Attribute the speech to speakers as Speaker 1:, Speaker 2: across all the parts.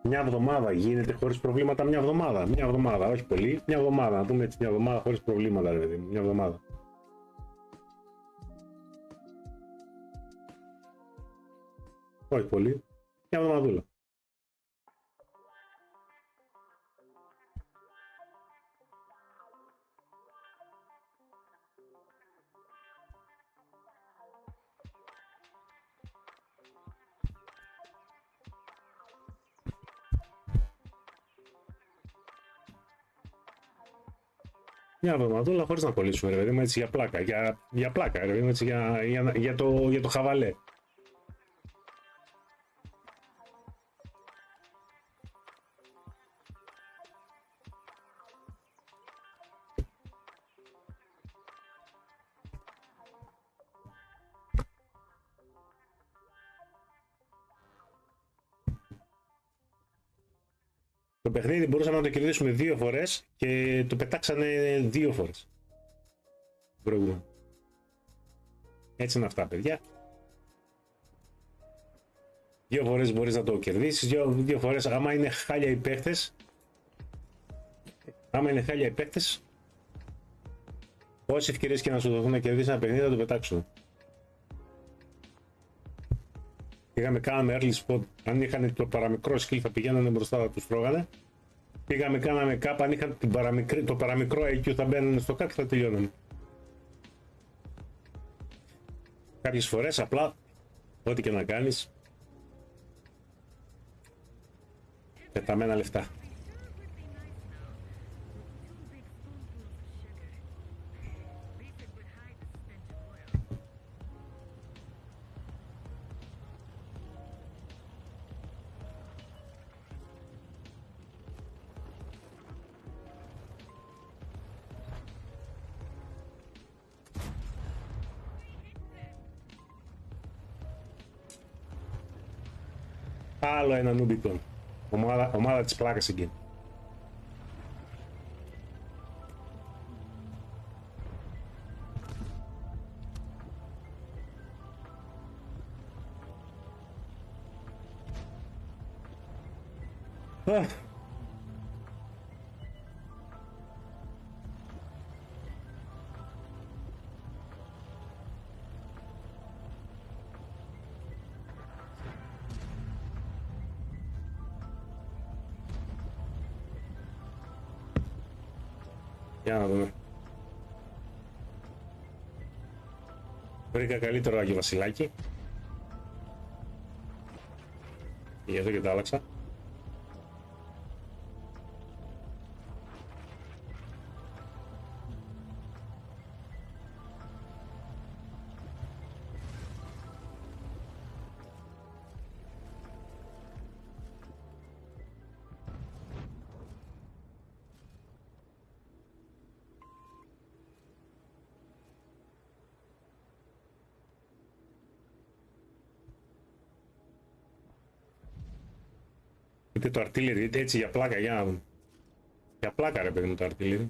Speaker 1: Μια εβδομάδα γίνεται χωρίς προβλήματα, μια εβδομάδα. Μια εβδομάδα, όχι πολύ. Μια εβδομάδα, να πούμε έτσι, μια εβδομάδα χωρίς προβλήματα, ρε παιδί μου. Μια εβδομάδα. Όχι πολύ. Μια εβδομαδούλα. Μια εβδομαδούλα χωρίς να κολλήσουμε, ρε παιδί μου, έτσι για πλάκα. Για πλάκα, ρε παιδί μου, έτσι για το χαβαλέ. Το παιχνίδι μπορούσαμε να το κερδίσουμε 2 φορές και το πετάξανε 2 φορές. Προηγούμενο. Έτσι είναι αυτά, παιδιά. 2 φορές μπορείς να το κερδίσεις, 2 φορές άμα είναι χάλια οι παίχτες. Άμα είναι χάλια οι παίχτες, όσες ευκαιρίες και να σου δοθούν να κερδίσεις ένα παιχνίδι θα το πετάξουν. Κάναμε early spot. Αν είχαν το παραμικρό skill θα πηγαίνανε μπροστά, θα τους τρώγανε. Κάναμε κάπου, αν είχαν το παραμικρό IQ θα μπαίνουν στο κάτω και θα τελειώνουν. Κάποιες φορές απλά, ό,τι και να κάνεις, πεταμένα λεφτά. Άλλο ένα νούμπικον. Ομάδα της πλάκας εκεί. Για να δούμε. Βρήκα καλύτερο Άγιο Βασιλάκι. Γι' αυτό και τα άλλαξα. Είτε το artillery, είτε έτσι για πλάκα, για να δούμε. Για πλάκα ρε παιδί μου το artillery.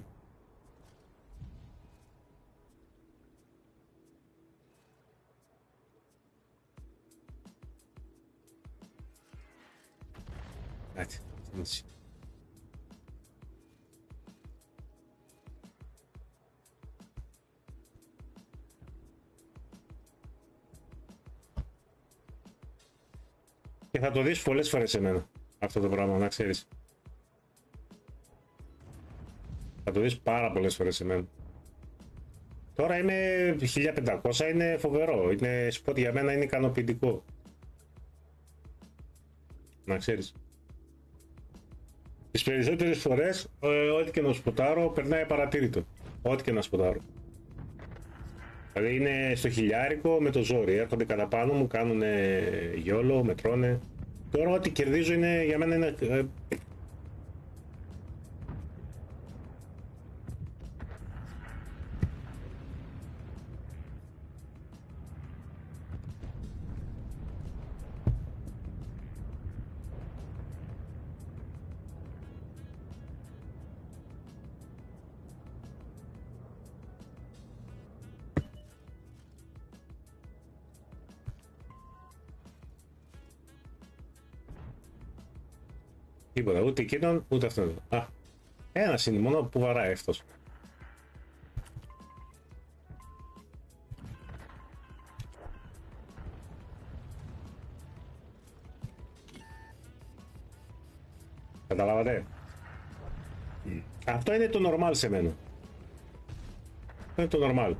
Speaker 1: Έτσι. Και θα το δεις πολλές φορές σε μένα. Αυτό το πράγμα, να ξέρεις. Θα το δεις πάρα πολλές φορές σε μένα. Τώρα είμαι 1500, είναι φοβερό. Είναι spot για μένα, είναι ικανοποιητικό. Να ξέρεις. Τις περισσότερες φορές, ό,τι και να σποτάρω, περνάει παρατήρητο. Ό,τι και να σποτάρω. Δηλαδή είναι στο χιλιάρικο με το ζόρι. Έρχονται κατά πάνω μου, κάνουν γιόλο, με τρώνε. Τώρα ό,τι κερδίζω είναι, για μένα είναι... Τίποτα, ούτε εκείνον, ούτε αυτόν. Α, ένας είναι μόνο που βαράει αυτός. Καταλάβατε. Αυτό είναι το normal σε μένα. Αυτό είναι το normal.